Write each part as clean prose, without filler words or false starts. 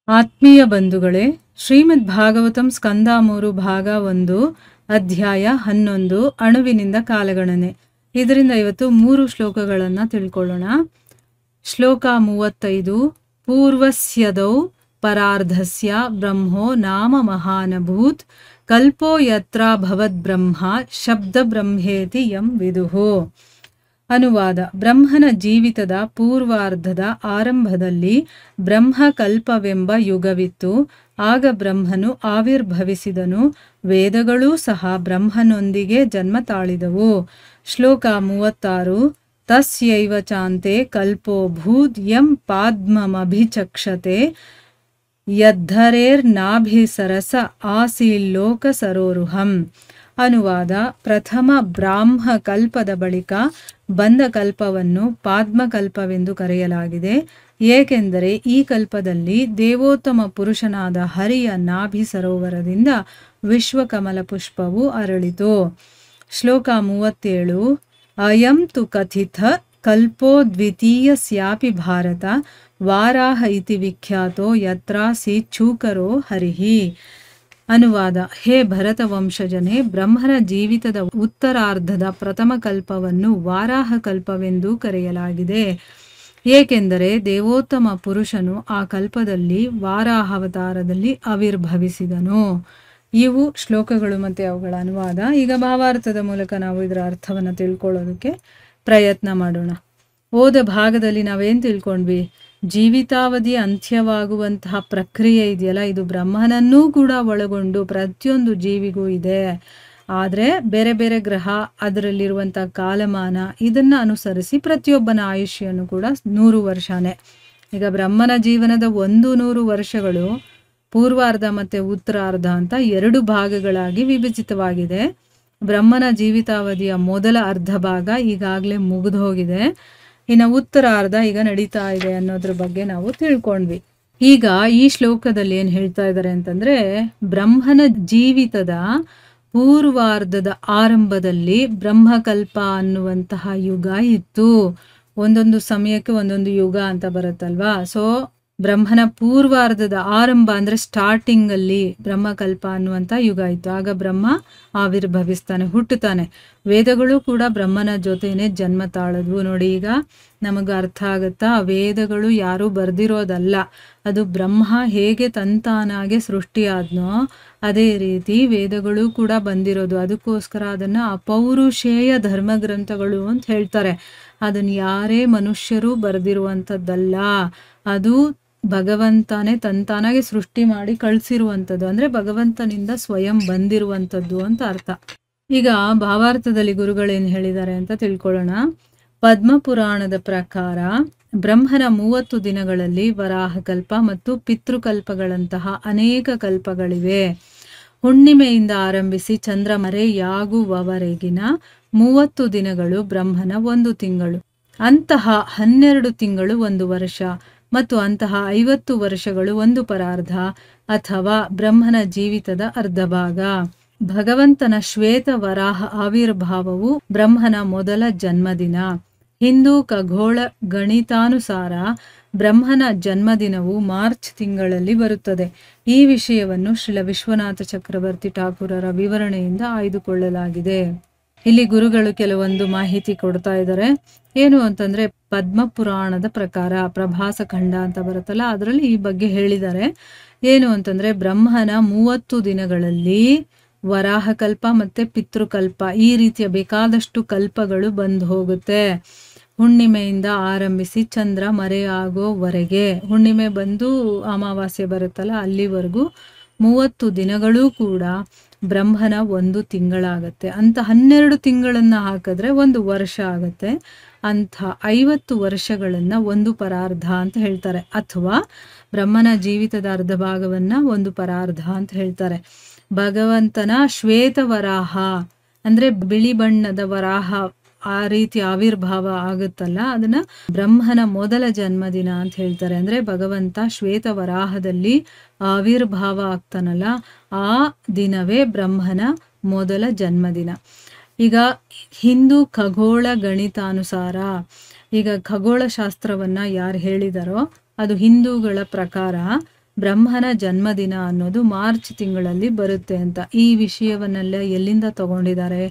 ಆತ್ಮೀಯ ಬಂಧುಗಳೇ, ಶ್ರೀಮದ್ ಭಾಗವತಂ ಸ್ಕಂದ 3 ಭಾಗ 1 ಅಧ್ಯಾಯ 11 ಅಣುವಿನಿಂದ ಕಾಲಗಣನೆ. ಇದರಿಂದ ಇವತ್ತು 3 ಶ್ಲೋಕಗಳನ್ನು ತಿಳ್ಕೊಳ್ಳೋಣ. ಶ್ಲೋಕ 35. ಪೂರ್ವಸ್ಯದೌ ಪರಾರ್ಧಸ್ಯ ಬ್ರಹ್ಮೋ ನಾಮ ಮಹಾನಭೂತ್ ಕಲ್ಪೋ ಯತ್ರ ಭವದ್ ಬ್ರಹ್ಮ ಶಬ್ದ ಬ್ರಹ್ಮೇತಿ ಯಂ ವಿದುಹು. ಅನುವಾದ: ಬ್ರಹ್ಮನ ಜೀವಿತದ ಪೂರ್ವಾರ್ಧದ ಆರಂಭದಲ್ಲಿ ಬ್ರಹ್ಮಕಲ್ಪವೆಂಬ ಯುಗವಿತ್ತು. ಆಗ ಬ್ರಹ್ಮನು ಆವಿರ್ಭವಿಸಿದನು. ವೇದಗಳೂ ಸಹ ಬ್ರಹ್ಮನೊಂದಿಗೆ ಜನ್ಮ ತಾಳಿದವು. ಶ್ಲೋಕ 36. ತಸ್ಯೈವ ಚಾಂತೆ ಕಲ್ಪೋ ಭೂದ್ ಯಂ ಪಾದ್ಮಮಭಿಚಕ್ಷತೆ ಯದ್ಧರೇರ್ನಾಭಿಸರಸ ಆಸೀಲ್ಲೋಕ ಸರೋರುಹಂ. ಅನುವಾದ: ಪ್ರಥಮ ಬ್ರಾಹ್ಮ ಕಲ್ಪದ ಬಳಿಕ ಬಂದ ಕಲ್ಪವನ್ನು ಪಾದ್ಮಕಲ್ಪವೆಂದು ಕರೆಯಲಾಗಿದೆ. ಏಕೆಂದರೆ ಈ ಕಲ್ಪದಲ್ಲಿ ದೇವೋತ್ತಮ ಪುರುಷನಾದ ಹರಿಯ ನಾಭಿ ಸರೋವರದಿಂದ ವಿಶ್ವಕಮಲ ಪುಷ್ಪವು ಅರಳಿತು. ಶ್ಲೋಕ 37. ಅಯಂ ತು ಕಥಿತ ಕಲ್ಪೋ ದ್ವಿತೀಯಸ್ಯಾಪಿ ಭಾರತ ವಾರಾಹ ಇತಿ ವಿಖ್ಯಾತೋ ಯತ್ರಾಸೀಚ್ಛೂಕರೋ ಹರಿಹಿ. ಅನುವಾದ: ಹೇ ಭರತ ವಂಶಜನೇ, ಬ್ರಹ್ಮನ ಜೀವಿತದ ಉತ್ತರಾರ್ಧದ ಪ್ರಥಮ ಕಲ್ಪವನ್ನು ವಾರಾಹ ಕಲ್ಪವೆಂದು ಕರೆಯಲಾಗಿದೆ. ಏಕೆಂದರೆ ದೇವೋತ್ತಮ ಪುರುಷನು ಆ ಕಲ್ಪದಲ್ಲಿ ವಾರಾಹಾವತಾರದಲ್ಲಿ ಆವಿರ್ಭವಿಸಿದನು. ಇವು ಶ್ಲೋಕಗಳು ಮತ್ತು ಅವುಗಳ ಅನುವಾದ. ಈಗ ಭಾವಾರ್ಥದ ಮೂಲಕ ನಾವು ಇದರ ಅರ್ಥವನ್ನು ತಿಳ್ಕೊಳ್ಳೋದಕ್ಕೆ ಪ್ರಯತ್ನ ಮಾಡೋಣ. ಓದ ಭಾಗದಲ್ಲಿ ನಾವೇನು ತಿಳ್ಕೊಂಡ್ವಿ? ಜೀವಿತಾವಧಿ ಅಂತ್ಯವಾಗುವಂತಹ ಪ್ರಕ್ರಿಯೆ ಇದೆಯಲ್ಲ, ಇದು ಬ್ರಹ್ಮನನ್ನೂ ಕೂಡ ಒಳಗೊಂಡು ಪ್ರತಿಯೊಂದು ಜೀವಿಗೂ ಇದೆ. ಆದರೆ ಬೇರೆ ಬೇರೆ ಗ್ರಹ, ಅದರಲ್ಲಿರುವಂಥ ಕಾಲಮಾನ, ಇದನ್ನು ಅನುಸರಿಸಿ ಪ್ರತಿಯೊಬ್ಬನ ಆಯುಷ್ಯನ್ನು ಕೂಡ 100 ವರ್ಷನೇ. ಈಗ ಬ್ರಹ್ಮನ ಜೀವನದ 100 ವರ್ಷಗಳು ಪೂರ್ವಾರ್ಧ ಮತ್ತು ಉತ್ತರಾರ್ಧ ಅಂತ 2 ಭಾಗಗಳಾಗಿ ವಿಭಜಿತವಾಗಿದೆ. ಬ್ರಹ್ಮನ ಜೀವಿತಾವಧಿಯ ಮೊದಲ ಅರ್ಧ ಭಾಗ ಈಗಾಗಲೇ ಮುಗಿದು ಹೋಗಿದೆ. ಇನ್ನು ಉತ್ತರಾರ್ಧ ಈಗ ನಡೀತಾ ಇದೆ ಅನ್ನೋದ್ರ ಬಗ್ಗೆ ನಾವು ತಿಳ್ಕೊಂಡ್ವಿ. ಈಗ ಈ ಶ್ಲೋಕದಲ್ಲಿ ಏನು ಹೇಳ್ತಾ ಇದ್ದಾರೆ ಅಂತಂದ್ರೆ, ಬ್ರಹ್ಮನ ಜೀವಿತದ ಪೂರ್ವಾರ್ಧದ ಆರಂಭದಲ್ಲಿ ಬ್ರಹ್ಮಕಲ್ಪ ಅನ್ನುವಂತಹ ಯುಗ ಇತ್ತು. ಒಂದೊಂದು ಸಮಯಕ್ಕೆ ಒಂದೊಂದು ಯುಗ ಅಂತ ಬರುತ್ತಲ್ವಾ. ಸೊ ಬ್ರಹ್ಮನ ಪೂರ್ವಾರ್ಧದ ಆರಂಭ ಅಂದ್ರೆ ಸ್ಟಾರ್ಟಿಂಗ್ ಅಲ್ಲಿ ಬ್ರಹ್ಮಕಲ್ಪ ಅನ್ನುವಂಥ ಯುಗ ಇತ್ತು. ಆಗ ಬ್ರಹ್ಮ ಆವಿರ್ಭವಿಸ್ತಾನೆ, ಹುಟ್ಟುತ್ತಾನೆ. ವೇದಗಳು ಕೂಡ ಬ್ರಹ್ಮನ ಜೊತೆನೆ ಜನ್ಮ ತಾಳದ್ವು. ನೋಡಿ, ಈಗ ನಮಗೆ ಅರ್ಥ ಆಗುತ್ತಾ? ವೇದಗಳು ಯಾರೂ ಬರ್ದಿರೋದಲ್ಲ, ಅದು ಬ್ರಹ್ಮ ಹೇಗೆ ತಂತಾನಾಗೆ ಸೃಷ್ಟಿಯಾದ್ನೋ ಅದೇ ರೀತಿ ವೇದಗಳು ಕೂಡ ಬಂದಿರೋದು. ಅದಕ್ಕೋಸ್ಕರ ಅದನ್ನ ಅಪೌರುಷೇಯ ಧರ್ಮಗ್ರಂಥಗಳು ಅಂತ ಹೇಳ್ತಾರೆ. ಅದನ್ನ ಯಾರೇ ಮನುಷ್ಯರು ಬರೆದಿರುವಂಥದ್ದಲ್ಲ, ಅದು ಭಗವಂತನೇ ತಂತಾನಾಗೆ ಸೃಷ್ಟಿ ಮಾಡಿ ಕಳಿಸಿರುವಂಥದ್ದು. ಅಂದ್ರೆ ಭಗವಂತನಿಂದ ಸ್ವಯಂ ಬಂದಿರುವಂಥದ್ದು ಅಂತ ಅರ್ಥ. ಈಗ ಭಾವಾರ್ಥದಲ್ಲಿ ಗುರುಗಳೇನು ಹೇಳಿದ್ದಾರೆ ಅಂತ ತಿಳ್ಕೊಳ್ಳೋಣ. ಪದ್ಮಪುರಾಣದ ಪ್ರಕಾರ ಬ್ರಹ್ಮನ 30 ದಿನಗಳಲ್ಲಿ ವರಾಹಕಲ್ಪ ಮತ್ತು ಪಿತೃಕಲ್ಪಗಳಂತಹ ಅನೇಕ ಕಲ್ಪಗಳಿವೆ. ಹುಣ್ಣಿಮೆಯಿಂದ ಆರಂಭಿಸಿ ಚಂದ್ರಮರೆಯಾಗುವವರೆಗಿನ 30 ದಿನಗಳು ಬ್ರಹ್ಮನ 1 ತಿಂಗಳು. ಅಂತಹ 12 ತಿಂಗಳು 1 ವರ್ಷ ಮತ್ತು ಅಂತಹ 50 ವರ್ಷಗಳು 1 ಪರಾರ್ಧ ಅಥವಾ ಬ್ರಹ್ಮನ ಜೀವಿತದ ಅರ್ಧ ಭಾಗ. ಭಗವಂತನ ಶ್ವೇತ ವರಾಹ ಆವಿರ್ಭಾವವು ಬ್ರಹ್ಮನ ಮೊದಲ ಜನ್ಮದಿನ. ಹಿಂದೂ ಖಗೋಳ ಗಣಿತಾನುಸಾರ ಬ್ರಹ್ಮನ ಜನ್ಮದಿನವು ಮಾರ್ಚ್ ತಿಂಗಳಲ್ಲಿ ಬರುತ್ತದೆ. ಈ ವಿಷಯವನ್ನು ಶ್ರೀಲ ವಿಶ್ವನಾಥ ಚಕ್ರವರ್ತಿ ಠಾಕೂರರ ವಿವರಣೆಯಿಂದ ಆಯ್ದುಕೊಳ್ಳಲಾಗಿದೆ. ಇಲ್ಲಿ ಗುರುಗಳು ಕೆಲವೊಂದು ಮಾಹಿತಿ ಕೊಡ್ತಾ ಇದ್ದಾರೆ. ಏನು ಅಂತಂದ್ರೆ, ಪದ್ಮಪುರಾಣದ ಪ್ರಕಾರ ಪ್ರಭಾಸ ಖಂಡ ಅಂತ ಬರುತ್ತಲ್ಲ, ಅದರಲ್ಲಿ ಈ ಬಗ್ಗೆ ಹೇಳಿದ್ದಾರೆ. ಏನು ಅಂತಂದ್ರೆ, ಬ್ರಹ್ಮನ 30 ದಿನಗಳಲ್ಲಿ ವರಾಹಕಲ್ಪ ಮತ್ತೆ ಪಿತೃಕಲ್ಪ, ಈ ರೀತಿಯ ಬೇಕಾದಷ್ಟು ಕಲ್ಪಗಳು ಬಂದು ಹೋಗುತ್ತೆ. ಹುಣ್ಣಿಮೆಯಿಂದ ಆರಂಭಿಸಿ ಚಂದ್ರ ಮರೆಯಾಗೋವರೆಗೆ, ಹುಣ್ಣಿಮೆ ಬಂದು ಅಮಾವಾಸ್ಯೆ ಬರುತ್ತಲ್ಲ ಅಲ್ಲಿವರೆಗೂ 30 ದಿನಗಳೂ ಕೂಡ ಬ್ರಹ್ಮನ 1 ತಿಂಗಳಾಗತ್ತೆ. ಅಂತ 12 ತಿಂಗಳನ್ನ ಹಾಕಿದ್ರೆ 1 ವರ್ಷ ಆಗತ್ತೆ. ಅಂಥ 50 ವರ್ಷಗಳನ್ನ 1 ಪರಾರ್ಧ ಅಂತ ಹೇಳ್ತಾರೆ. ಅಥವಾ ಬ್ರಹ್ಮನ ಜೀವಿತದ ಅರ್ಧ ಭಾಗವನ್ನ 1 ಪರಾರ್ಧ ಅಂತ ಹೇಳ್ತಾರೆ. ಭಗವಂತನ ಶ್ವೇತ ವರಾಹ ಅಂದ್ರೆ ಬಿಳಿ ಬಣ್ಣದ ವರಾಹ ಆ ರೀತಿ ಆವಿರ್ಭಾವ ಆಗುತ್ತಲ್ಲ, ಅದನ್ನ ಬ್ರಹ್ಮನ ಮೊದಲ ಜನ್ಮದಿನ ಅಂತ ಹೇಳ್ತಾರೆ. ಅಂದ್ರೆ ಭಗವಂತ ಶ್ವೇತ ವರಾಹದಲ್ಲಿ ಆವಿರ್ಭಾವ ಆಗ್ತಾನಲ್ಲ, ಆ ದಿನವೇ ಬ್ರಹ್ಮನ ಮೊದಲ ಜನ್ಮದಿನ. ಈಗ ಹಿಂದೂ ಖಗೋಳ ಗಣಿತಾನುಸಾರ, ಈಗ ಖಗೋಳ ಶಾಸ್ತ್ರವನ್ನ ಯಾರು ಹೇಳಿದಾರೋ ಅದು ಹಿಂದೂಗಳ ಪ್ರಕಾರ ಬ್ರಹ್ಮನ ಜನ್ಮದಿನ ಅನ್ನೋದು ಮಾರ್ಚ್ ತಿಂಗಳಲ್ಲಿ ಬರುತ್ತೆ ಅಂತ. ಈ ವಿಷಯವನ್ನೆಲ್ಲ ಎಲ್ಲಿಂದ ತಗೊಂಡಿದ್ದಾರೆ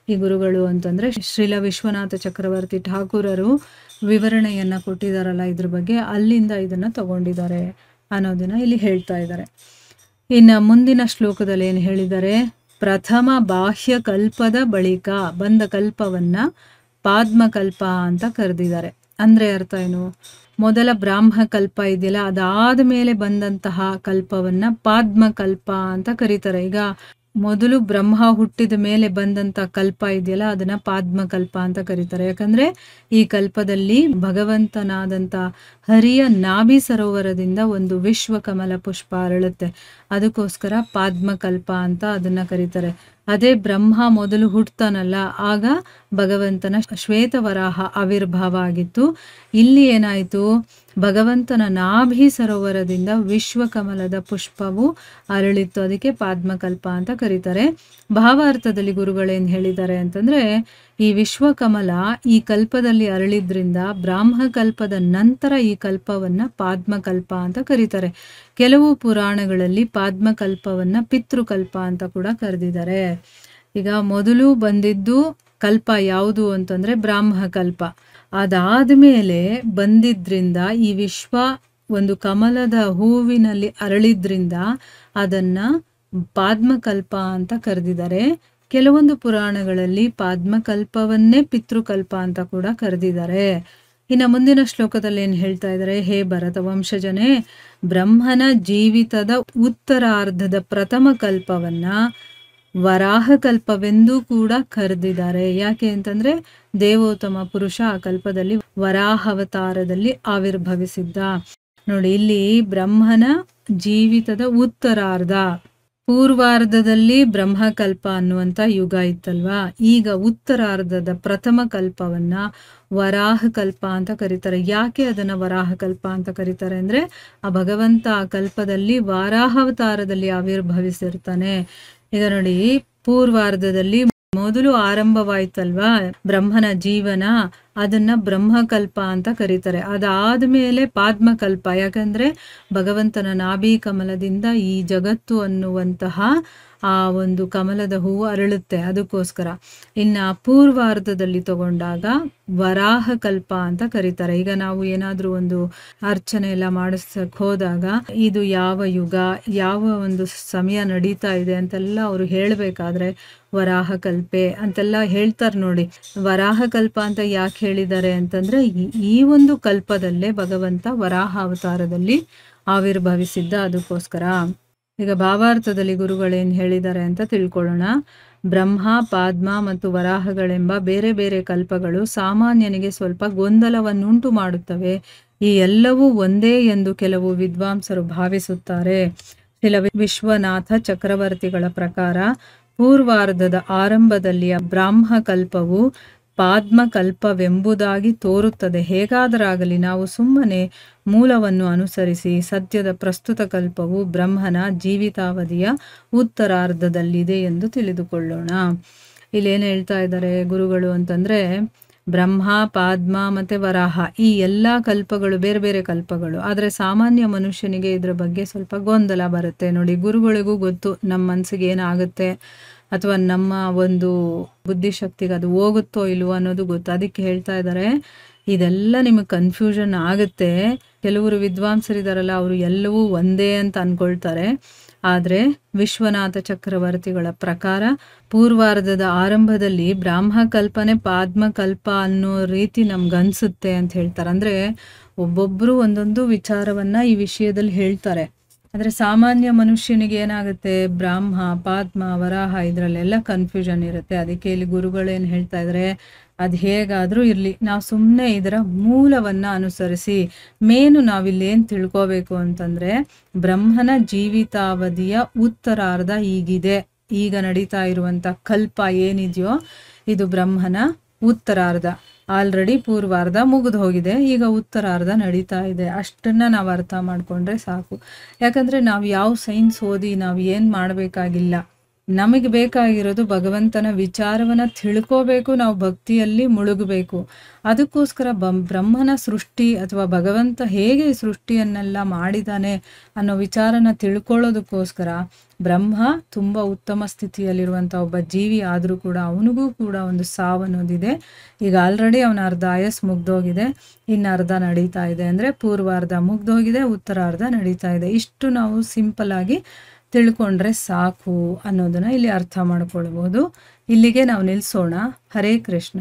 ಈ ಗುರುಗಳು ಅಂತಂದ್ರೆ ಶ್ರೀಲ ವಿಶ್ವನಾಥ ಚಕ್ರವರ್ತಿ ಠಾಕೂರರು ವಿವರಣೆಯನ್ನ ಕೊಟ್ಟಿದಾರಲ್ಲ ಇದ್ರ ಬಗ್ಗೆ, ಅಲ್ಲಿಂದ ಇದನ್ನ ತಗೊಂಡಿದ್ದಾರೆ ಅನ್ನೋದನ್ನ ಇಲ್ಲಿ ಹೇಳ್ತಾ ಇದ್ದಾರೆ. ಇನ್ನು ಮುಂದಿನ ಶ್ಲೋಕದಲ್ಲಿ ಏನು ಹೇಳಿದ್ದಾರೆ, ಪ್ರಥಮ ಬಾಹ್ಯ ಕಲ್ಪದ ಬಳಿಕ ಬಂದ ಕಲ್ಪವನ್ನ ಪಾದ್ಮಕಲ್ಪ ಅಂತ ಕರೆದಿದ್ದಾರೆ. ಅಂದ್ರೆ ಅರ್ಥ ಏನು, ಮೊದಲ ಬ್ರಾಹ್ಮ ಕಲ್ಪ ಇದೆಯಲ್ಲ ಅದಾದ ಮೇಲೆ ಬಂದಂತಹ ಕಲ್ಪವನ್ನ ಪಾದ್ಮಕಲ್ಪ ಅಂತ ಕರೀತಾರೆ. ಈಗ ಮೊದಲು ಬ್ರಹ್ಮ ಹುಟ್ಟಿದ ಮೇಲೆ ಬಂದಂತ ಕಲ್ಪ ಇದೆಯಲ್ಲ ಅದನ್ನ ಪಾದ್ಮಕಲ್ಪ ಅಂತ ಕರೀತಾರೆ. ಯಾಕಂದ್ರೆ ಈ ಕಲ್ಪದಲ್ಲಿ ಭಗವಂತನಾದಂತ ಹರಿಯ ನಾಭಿ ಸರೋವರದಿಂದ ಒಂದು ವಿಶ್ವಕಮಲ ಪುಷ್ಪ ಅರಳುತ್ತೆ, ಅದಕ್ಕೋಸ್ಕರ ಪಾದ್ಮಕಲ್ಪ ಅಂತ ಅದನ್ನ ಕರೀತಾರೆ. ಅದೇ ಬ್ರಹ್ಮ ಮೊದಲು ಹುಟ್ಟತಾನಲ್ಲ ಆಗ ಭಗವಂತನ ಶ್ವೇತವರಾಹ ಆವಿರ್ಭಾವ ಆಗಿತ್ತು. ಇಲ್ಲಿ ಏನಾಯಿತು, ಭಗವಂತನ ನಾಭಿ ಸರೋವರದಿಂದ ವಿಶ್ವಕಮಲದ ಪುಷ್ಪವು ಅರಳಿತ್ತು, ಅದಕ್ಕೆ ಪಾದ್ಮಕಲ್ಪ ಅಂತ ಕರೀತಾರೆ. ಭಾವಾರ್ಥದಲ್ಲಿ ಗುರುಗಳೇನು ಹೇಳಿದ್ದಾರೆ ಅಂತಂದ್ರೆ, ಈ ವಿಶ್ವಕಮಲ ಈ ಕಲ್ಪದಲ್ಲಿ ಅರಳಿದ್ರಿಂದ ಬ್ರಾಹ್ಮಕಲ್ಪದ ನಂತರ ಈ ಕಲ್ಪವನ್ನ ಪಾದ್ಮಕಲ್ಪ ಅಂತ ಕರೀತಾರೆ. ಕೆಲವು ಪುರಾಣಗಳಲ್ಲಿ ಪಾದ್ಮಕಲ್ಪವನ್ನ ಪಿತೃಕಲ್ಪ ಅಂತ ಕೂಡ ಕರೆದಿದ್ದಾರೆ. ಈಗ ಮೊದಲು ಬಂದಿದ್ದು ಕಲ್ಪ ಯಾವುದು ಅಂತಂದ್ರೆ ಬ್ರಾಹ್ಮಕಲ್ಪ, ಅದಾದ್ಮೇಲೆ ಬಂದಿದ್ರಿಂದ ಈ ವಿಶ್ವ ಒಂದು ಕಮಲದ ಹೂವಿನಲ್ಲಿ ಅರಳಿದ್ರಿಂದ ಅದನ್ನ ಪಾದ್ಮಕಲ್ಪ ಅಂತ ಕರೆದಿದ್ದಾರೆ. ಕೆಲವೊಂದು ಪುರಾಣಗಳಲ್ಲಿ ಪಾದ್ಮಕಲ್ಪವನ್ನೇ ಪಿತೃಕಲ್ಪ ಅಂತ ಕೂಡ ಕರೆದಿದ್ದಾರೆ. ಇನ್ನು ಮುಂದಿನ ಶ್ಲೋಕದಲ್ಲಿ ಏನು ಹೇಳ್ತಾ ಇದ್ದಾರೆ, ಹೇ ಭರತ ವಂಶಜನೇ, ಬ್ರಹ್ಮನ ಜೀವಿತದ ಉತ್ತರಾರ್ಧದ ಪ್ರಥಮ ಕಲ್ಪವನ್ನ ವರಾಹಕಲ್ಪವೆಂದೂ ಕೂಡ ಕರೆದಿದ್ದಾರೆ. ಯಾಕೆ ಅಂತಂದ್ರೆ ದೇವೋತ್ತಮ ಪುರುಷ ಆ ಕಲ್ಪದಲ್ಲಿ ವರಾಹಾವತಾರದಲ್ಲಿ ಆವಿರ್ಭವಿಸಿದ್ದ. ನೋಡಿ, ಇಲ್ಲಿ ಬ್ರಹ್ಮನ ಜೀವಿತದ ಉತ್ತರಾರ್ಧ, ಪೂರ್ವಾರ್ಧದಲ್ಲಿ ಬ್ರಹ್ಮಕಲ್ಪ ಅನ್ನುವಂಥ ಯುಗ ಇತ್ತಲ್ವಾ, ಈಗ ಉತ್ತರಾರ್ಧದ ಪ್ರಥಮ ಕಲ್ಪವನ್ನ ವರಾಹಕಲ್ಪ ಅಂತ ಕರೀತಾರೆ. ಯಾಕೆ ಅದನ್ನ ವರಾಹಕಲ್ಪ ಅಂತ ಕರೀತಾರೆ ಅಂದ್ರೆ ಆ ಭಗವಂತ ಆ ಕಲ್ಪದಲ್ಲಿ ವಾರಾಹಾವತಾರದಲ್ಲಿ ಆವಿರ್ಭವಿಸಿರ್ತಾನೆ. ಈಗ ನೋಡಿ, ಪೂರ್ವಾರ್ಧದಲ್ಲಿ ಮೊದಲು ಆರಂಭವಾಯ್ತಲ್ವಾ ಬ್ರಹ್ಮನ ಜೀವನ, ಅದನ್ನ ಬ್ರಹ್ಮಕಲ್ಪ ಅಂತ ಕರೀತಾರೆ. ಅದಾದ್ಮೇಲೆ ಪಾದ್ಮಕಲ್ಪ, ಯಾಕಂದ್ರೆ ಭಗವಂತನ ನಾಭಿ ಕಮಲದಿಂದ ಈ ಜಗತ್ತು ಅನ್ನುವಂತಹ ಆ ಒಂದು ಕಮಲದ ಹೂವು ಅರಳುತ್ತೆ, ಅದಕ್ಕೋಸ್ಕರ. ಇನ್ನ ಪೂರ್ವಾರ್ಧದಲ್ಲಿ ತಗೊಂಡಾಗ ವರಾಹಕಲ್ಪ ಅಂತ ಕರೀತಾರೆ. ಈಗ ನಾವು ಏನಾದ್ರೂ ಒಂದು ಅರ್ಚನೆ ಎಲ್ಲ ಮಾಡಿಸಕ್ ಹೋದಾಗ ಇದು ಯಾವ ಯುಗ, ಯಾವ ಒಂದು ಸಮಯ ನಡೀತಾ ಇದೆ ಅಂತೆಲ್ಲ ಅವರು ಹೇಳ್ಬೇಕಾದ್ರೆ ವರಾಹಕಲ್ಪೆ ಅಂತೆಲ್ಲ ಹೇಳ್ತಾರೆ. ನೋಡಿ, ವರಾಹಕಲ್ಪ ಅಂತ ಯಾಕೆ ಹೇಳಿದ್ದಾರೆ ಅಂತಂದ್ರೆ ಈ ಒಂದು ಕಲ್ಪದಲ್ಲೇ ಭಗವಂತ ವರಾಹ ಅವತಾರದಲ್ಲಿ ಆವಿರ್ಭವಿಸಿದ್ದ, ಅದಕ್ಕೋಸ್ಕರ. ಈಗ ಭಾವಾರ್ಥದಲ್ಲಿ ಗುರುಗಳೇನು ಹೇಳಿದ್ದಾರೆ ಅಂತ ತಿಳ್ಕೊಳ್ಳೋಣ. ಬ್ರಹ್ಮ, ಪಾದ್ಮ ಮತ್ತು ವರಾಹಗಳೆಂಬ ಬೇರೆ ಬೇರೆ ಕಲ್ಪಗಳು ಸಾಮಾನ್ಯನಿಗೆ ಸ್ವಲ್ಪ ಗೊಂದಲವನ್ನುಂಟು ಮಾಡುತ್ತವೆ. ಈ ಎಲ್ಲವೂ ಒಂದೇ ಎಂದು ಕೆಲವು ವಿದ್ವಾಂಸರು ಭಾವಿಸುತ್ತಾರೆ. ಶ್ರೀಲ ವಿಶ್ವನಾಥ ಚಕ್ರವರ್ತಿಗಳ ಪ್ರಕಾರ ಪೂರ್ವಾರ್ಧದ ಆರಂಭದಲ್ಲಿಯ ಬ್ರಾಹ್ಮಕಲ್ಪವು ಪಾದ್ಮಕಲ್ಪವೆಂಬುದಾಗಿ ತೋರುತ್ತದೆ. ಹೇಗಾದರಾಗಲಿ ನಾವು ಸುಮ್ಮನೆ ಮೂಲವನ್ನು ಅನುಸರಿಸಿ ಸದ್ಯದ ಪ್ರಸ್ತುತ ಕಲ್ಪವು ಬ್ರಹ್ಮನ ಜೀವಿತಾವಧಿಯ ಉತ್ತರಾರ್ಧದಲ್ಲಿದೆ ಎಂದು ತಿಳಿದುಕೊಳ್ಳೋಣ. ಇಲ್ಲೇನು ಹೇಳ್ತಾ ಇದ್ದಾರೆ ಗುರುಗಳು ಅಂತಂದ್ರೆ, ಬ್ರಹ್ಮ, ಪಾದ್ಮ ಮತ್ತೆ ವರಾಹ ಈ ಎಲ್ಲ ಕಲ್ಪಗಳು ಬೇರೆ ಬೇರೆ ಕಲ್ಪಗಳು. ಆದರೆ ಸಾಮಾನ್ಯ ಮನುಷ್ಯನಿಗೆ ಇದ್ರ ಬಗ್ಗೆ ಸ್ವಲ್ಪ ಗೊಂದಲ ಬರುತ್ತೆ. ನೋಡಿ, ಗುರುಗಳಿಗೂ ಗೊತ್ತು ನಮ್ಮ ಮನಸ್ಸಿಗೆ ಏನಾಗುತ್ತೆ ಅಥವಾ ನಮ್ಮ ಒಂದು ಬುದ್ಧಿಶಕ್ತಿಗೆ ಅದು ಹೋಗುತ್ತೋ ಇಲ್ವೋ ಅನ್ನೋದು ಗೊತ್ತು. ಅದಕ್ಕೆ ಹೇಳ್ತಾ ಇದ್ದಾರೆ, ಇದೆಲ್ಲ ನಿಮಗೆ ಕನ್ಫ್ಯೂಷನ್ ಆಗುತ್ತೆ. ಕೆಲವರು ವಿದ್ವಾಂಸರಿದಾರಲ್ಲ ಅವರು ಎಲ್ಲವೂ ಒಂದೇ ಅಂತ ಅನ್ಕೊಳ್ತಾರೆ. ಆದರೆ ವಿಶ್ವನಾಥ ಚಕ್ರವರ್ತಿಗಳ ಪ್ರಕಾರ ಪೂರ್ವಾರ್ಧದ ಆರಂಭದಲ್ಲಿ ಬ್ರಾಹ್ಮಕಲ್ಪನೆ ಪಾದ್ಮಕಲ್ಪ ಅನ್ನೋ ರೀತಿ ನಮ್ಗನ್ಸುತ್ತೆ ಅಂತ ಹೇಳ್ತಾರೆ. ಅಂದ್ರೆ ಒಬ್ಬೊಬ್ರು ಒಂದೊಂದು ವಿಚಾರವನ್ನ ಈ ವಿಷಯದಲ್ಲಿ ಹೇಳ್ತಾರೆ. ಆದರೆ ಸಾಮಾನ್ಯ ಮನುಷ್ಯನಿಗೆ ಏನಾಗುತ್ತೆ, ಬ್ರಾಹ್ಮ, ಪಾದ್ಮ, ವರಾಹ ಇದರಲ್ಲೆಲ್ಲ ಕನ್ಫ್ಯೂಷನ್ ಇರುತ್ತೆ. ಅದಕ್ಕೆ ಇಲ್ಲಿ ಗುರುಗಳೇನು ಹೇಳ್ತಾ ಇದ್ದಾರೆ, ಅದು ಹೇಗಾದರೂ ಇರಲಿ, ನಾವು ಸುಮ್ಮನೆ ಇದರ ಮೂಲವನ್ನ ಅನುಸರಿಸಿ ಮೇನು ನಾವಿಲ್ಲಿ ಏನು ತಿಳ್ಕೋಬೇಕು ಅಂತಂದ್ರೆ, ಬ್ರಹ್ಮನ ಜೀವಿತಾವಧಿಯ ಉತ್ತರಾರ್ಧ ಈಗಿದೆ. ಈಗ ನಡೀತಾ ಇರುವಂತ ಕಲ್ಪ ಏನಿದೆಯೋ ಇದು ಬ್ರಹ್ಮನ ಉತ್ತರಾರ್ಧ. ಆಲ್ರೆಡಿ ಪೂರ್ವಾರ್ಧ ಮುಗಿದು ಹೋಗಿದೆ, ಈಗ ಉತ್ತರಾರ್ಧ ನಡೀತಾ ಇದೆ. ಅಷ್ಟನ್ನ ನಾವು ಅರ್ಥ ಮಾಡ್ಕೊಂಡ್ರೆ ಸಾಕು. ಯಾಕಂದ್ರೆ ನಾವು ಯಾವ ಸೈನ್ಸ್ ಓದಿ ನಾವು ಏನು ಮಾಡಬೇಕಾಗಿಲ್ಲ. ನಮಗೆ ಬೇಕಾಗಿರೋದು ಭಗವಂತನ ವಿಚಾರವನ್ನ ತಿಳ್ಕೋಬೇಕು, ನಾವು ಭಕ್ತಿಯಲ್ಲಿ ಮುಳುಗಬೇಕು. ಅದಕ್ಕೋಸ್ಕರ ಬ್ರಹ್ಮನ ಸೃಷ್ಟಿ ಅಥವಾ ಭಗವಂತ ಹೇಗೆ ಈ ಸೃಷ್ಟಿಯನ್ನೆಲ್ಲ ಮಾಡಿದ್ದಾನೆ ಅನ್ನೋ ವಿಚಾರನ ತಿಳ್ಕೊಳ್ಳೋದಕ್ಕೋಸ್ಕರ ಬ್ರಹ್ಮ ತುಂಬ ಉತ್ತಮ ಸ್ಥಿತಿಯಲ್ಲಿರುವಂಥ ಒಬ್ಬ ಜೀವಿ ಆದರೂ ಕೂಡ ಅವನಿಗೂ ಕೂಡ ಒಂದು ಸಾವು ಅನ್ನೋದಿದೆ. ಈಗ ಆಲ್ರೆಡಿ ಅವನ ಅರ್ಧ ಆಯಸ್ ಮುಗ್ದೋಗಿದೆ, ಇನ್ನು ಅರ್ಧ ನಡೀತಾ ಇದೆ. ಅಂದರೆ ಪೂರ್ವಾರ್ಧ ಮುಗ್ದೋಗಿದೆ, ಉತ್ತರಾರ್ಧ ನಡೀತಾ ಇದೆ. ಇಷ್ಟು ನಾವು ಸಿಂಪಲ್ ಆಗಿ ತಿಳ್ಕೊಂಡ್ರೆ ಸಾಕು ಅನ್ನೋದನ್ನ ಇಲ್ಲಿ ಅರ್ಥ ಮಾಡ್ಕೊಳ್ಬೋದು. ಇಲ್ಲಿಗೆ ನಾವು ನಿಲ್ಲಿಸೋಣ. ಹರೇ ಕೃಷ್ಣ.